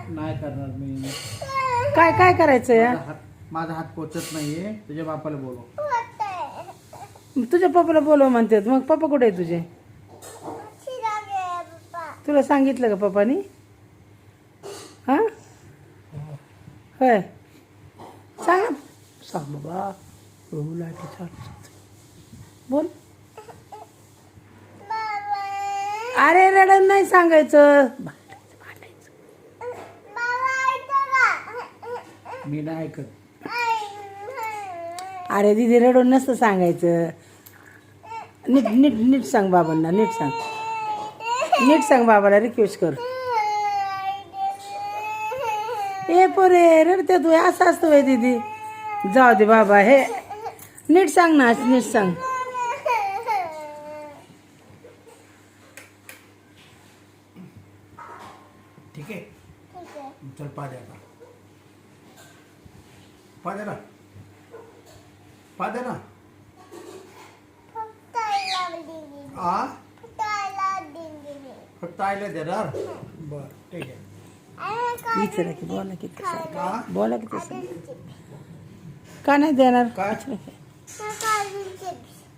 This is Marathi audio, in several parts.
नाही करणार मी. काय काय करायचं या? माझा हात पोचत नाहीये. तुझ्या बापाला बोलव. तुझ्या पप्पाला बोलव म्हणतात. मग पप्पा कुठे आहे तुझे? तुला सांगितलं का पप्पानी? हा होय, सांग ना. सांग बाबा. बोल. अरे रडण नाही सांगायचं. मी नाही ऐकत. अरे दीदी रडून नसतं सांगायचं. नीट नीट नीट सांग बाबांना. नीट सांग. नीट सांग बाबाला. रिक्वेस्ट कर. ए पोरे रडते तू. असं असतं वय दीदी. जाऊ दे बाबा. हे नीट सांग ना. नीट सांग. ठीक आहे. चल पाद्या पाद्या ना. पाद्या ना. आ फक्त आयला देणार. बर ठीक आहे. विचारा की बोला की तसं. का बोला की तसं. का नाही देणार? काय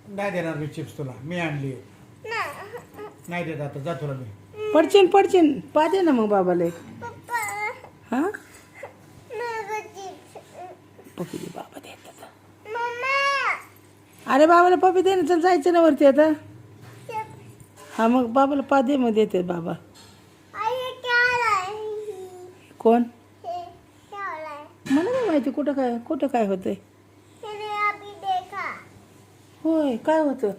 नाही देणार मी चिप्स तुला. मी आणली. नाही देत आता. जा तुला मी. पडचिन पडचिन. पादे ना मग बाबाला. हा पप्पी दे. बाबा देतात. अरे बाबाला पप्पी दे ना. चल जायचं ना वरती आता. हा मग बाबाला पादे मग देते बाबा. कोण? मला नाही माहिती कुठं काय होतंय. होय काय होतं?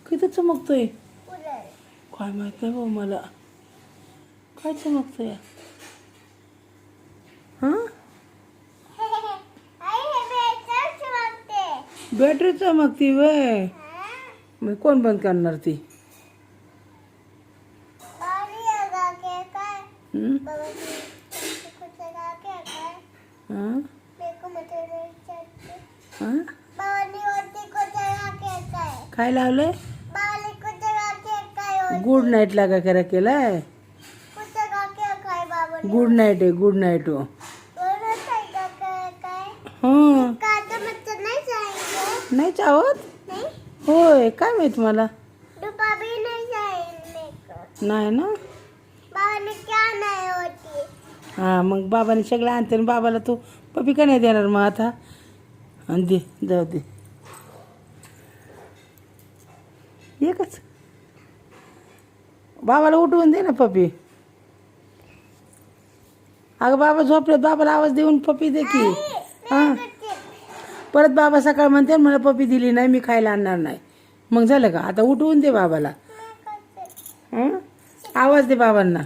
किती चमकतोय? काय माहित नाही बाबा मला. काय चमकतोय? हा बॅटरी चमकती वय. मग कोण बंद करणार ती? काय लावलंय? गुड नाईट लागा करा केलाय. गुड नाईट आहे. गुड नाईट हो. हं नाही चावत. होय काय माहित मला. नाही ना. हा मग बाबाने सगळं आणते. बाबाला तू पप्पी का नाही देणार मग आता? आणि दे. जाऊ दे. एकच. बाबाला उठवून दे ना पप्पी. अगं बाबा झोपलेत. बाबाला आवाज देऊन पप्पी दे की. हां परत बाबा सकाळ म्हणते मला पप्पी दिली नाही मी खायला आणणार नाही. मग झालं का? आता उठवून दे बाबाला. हं आवाज दे बाबांना.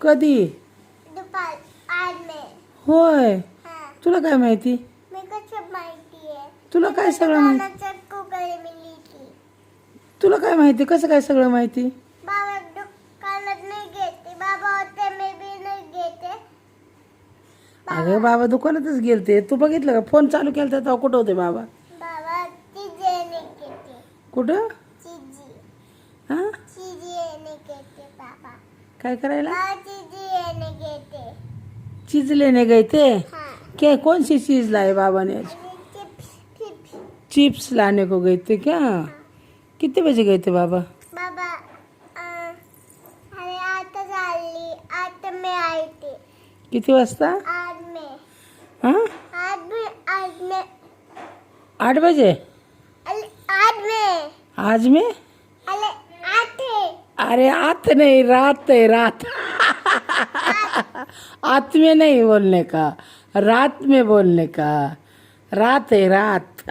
कधी? होय तुला काय माहिती? तुला काय सगळं माहिती? तुला काय माहिती? कसं काय सगळं माहिती? अगं बाबा दुकानातच गेलते. तू बघितलं का? फोन चालू केला तेव्हा कुठं होते बाबा? कुठं? हा काय करायला? चीज लेने गए थे. क्या कौन सी चीज लाए बाबा ने आज? चिप्स लाने को गए थे क्या? कितने बजे गए थे बाबा? किती वाजता? हाँ 8 बजे. आज में? अरे आत नहीं रात है. रात आत में नहीं बोलने का. रात में बोलने का. रात है रात.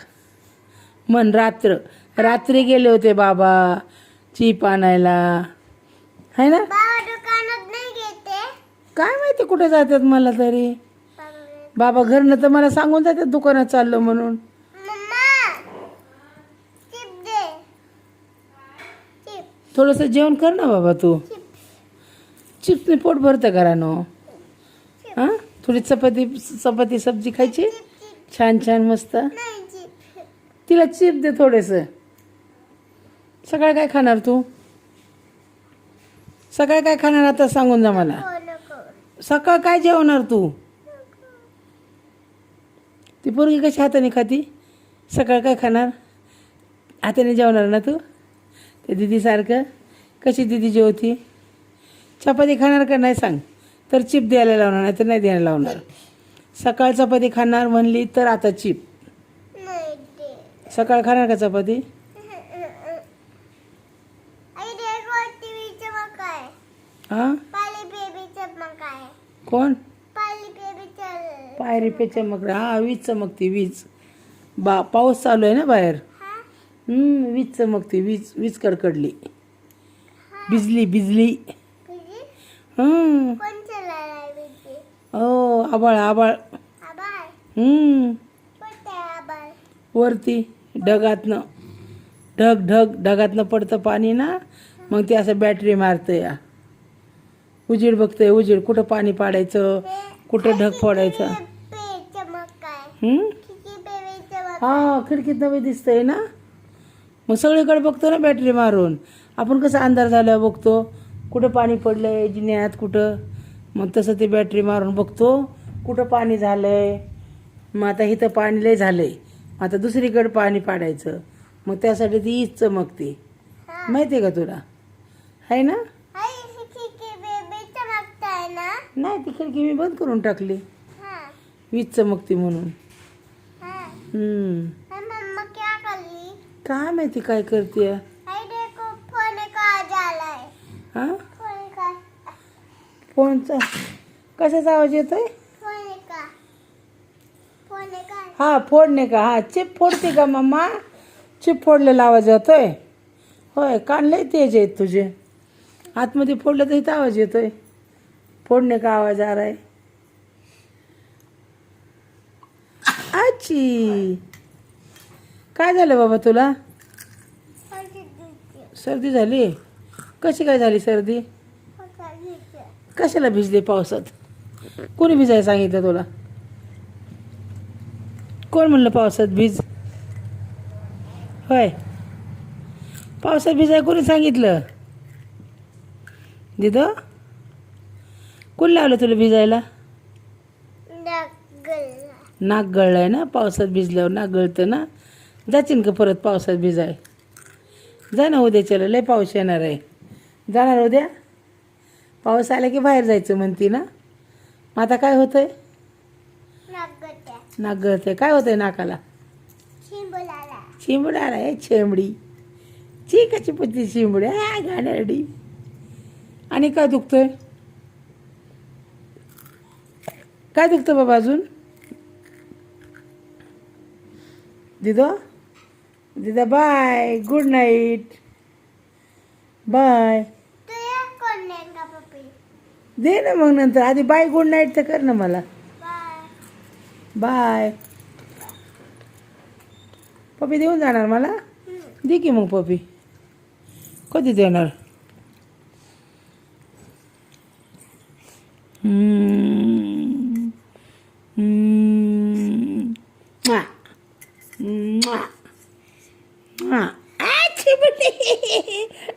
मन रात्र. रात्री गेले होते बाबा चीप आणायला है ना. काय माहिती कुठे जातात मला तरी. बाबा घरनं तर मला सांगून जातात दुकानात चाललो म्हणून. थोडंसं जेवण कर ना बाबा तू. चिप्सने पोट भरतं करा नो. हां थोडी चपाती सब्जी खायची छान छान मस्त. तिला चिप दे थोडंसं. सकाळ काय खाणार तू? सकाळ काय खाणार आता सांगून जा मला. सकाळ काय जेवणार तू? ती पोरगी कशी हाताने खाती? सकाळ काय खाणार? हाताने जेवणार ना तू? ते दीदीसारखं. कशी दीदी जेवती? चपाती खाणार का नाही सांग? तर चिप द्यायला लावणार, नाही तर नाही द्यायला लावणार. सकाळ चपाती खाणार म्हणली तर आता चिप. सकाळ खाणार का चपाती? हा? कोण? पायरी पे चमक. हा, वीज चमकती, वीज. पाऊस चालू आहे ना बाहेर. वीज चमकती, वीज वीज कडकडली. बिजली बिजली. हो, आबाळ आबाळ. वरती ढगातनं. ढगातनं पडतं पाणी ना, मग ते असं बॅटरी मारतं या. उजेड बघतंय, उजेड. कुठं पाणी पाडायचं, कुठं ढग फोडायचं. हा, खिडकीत नवी दिसतंय ना. मग सगळीकडे बघतो ना बॅटरी मारून. आपण कसं अंधार झाल्यावर बघतो कुठं पाणी पडलंय जिन्यात, कुठं. मग तसं ते बॅटरी मारून बघतो कुठं पाणी झालंय. मग आता इथं पाणी लय झालंय, आता दुसरीकडे पाणी पाडायचं. मग त्यासाठी ती वीज चमकते. माहिती आहे का तुला? आहे ना? नाही, ती खिडकी मी बंद करून टाकली. वीज चमकते म्हणून. काय माहिती काय करते. हा, फोनचा कशाचा आवाज येतोय? हा, फोडणे का? हा, चिप फोडते का मम्मा? चिप फोडलेला आवाज येतोय. होय, कान लय तेज आहेत तुझे. आतमध्ये फोडलं तर इथं आवाज येतोय. फोडणे का आवाज आ रहा है. आची, काय झालं बाबा तुला? सर्दी झाली? कशी काय झाली सर्दी? कशाला भिजले पावसात? कोणी भिजायला सांगितलं तुला? कोण म्हणलं पावसात भिज? होय, पावसात भिजाय कोणी सांगितलं? दिदो, कोण लावलं तुला भिजायला? नाक गळलंय ना, पावसात भिजल्यावर नाक गळतं ना. जाशील का परत पावसात भिजाय? जा ना उद्याच्याला, लय पाऊस येणार आहे. जाणार उद्या? पाऊस आला की बाहेर जायचं म्हणती ना. मग आता काय होतंय? नाक गळतंय. काय होतंय नाकाला? चिंबड आला आहे. चेंबडी चिकाची पुती चिंबडी. हा, घाणेरडी. आणि काय दुखतंय? काय दुखतं बाबा अजून? दिदो, दिदा बाय, गुड नाईट, बाय. दे ना मग नंतर. आधी बाय गुड नाईट तर कर ना मला. बाय. पप्पी देऊन जाणार मला? दे की मग पप्पी. कधी देणार?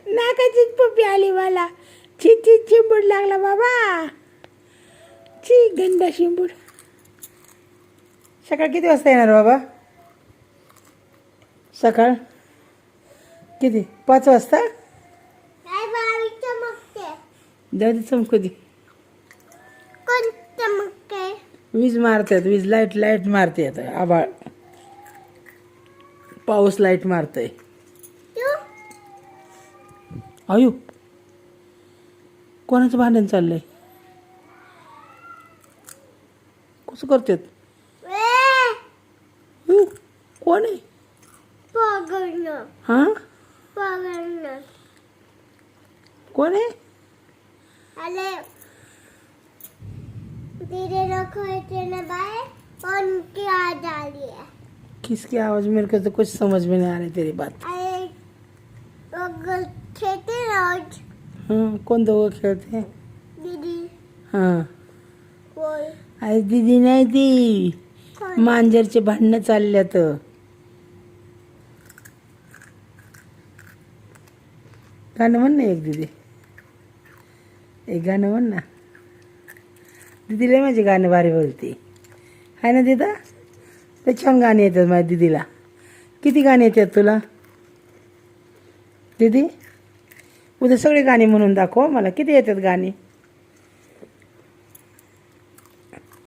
नाकाचीच पप्पी आली मला. ची ची चिंबूड लागला बाबा. ची गंदा शिंबूड. सकाळ किती वाजता येणार बाबा? सकाळ किती? 5 वाजता? जाऊ दे, चमकू दे. वीज मारतात, वीज. लाईट मारते आता. आबाळ, पाऊस लाईट मारतय. आयु, कोणाचं भांडण चाललंय? कसं करतात? कोण आहे? हा, कोण है? किसकी आवाज? मेरे को तो कुछ समझ में नहीं आ रही तेरी बात. हाँ, कौन दो खेलते हैं? दीदी. हाँ, अरे दीदी नाही ती. मांजरचे भांडणं चालल्यात. गाणं म्हण ना एक दीदी, एक गाणं म्हण ना. दीदीला माझी गाणं भारी बोलते आहे ना दिदा. ते छान गाणी येतात माझ्या दीदीला. किती गाणी येतात तुला दीदी? उद्या सगळे गाणी म्हणून दाखव मला, किती येतात गाणी.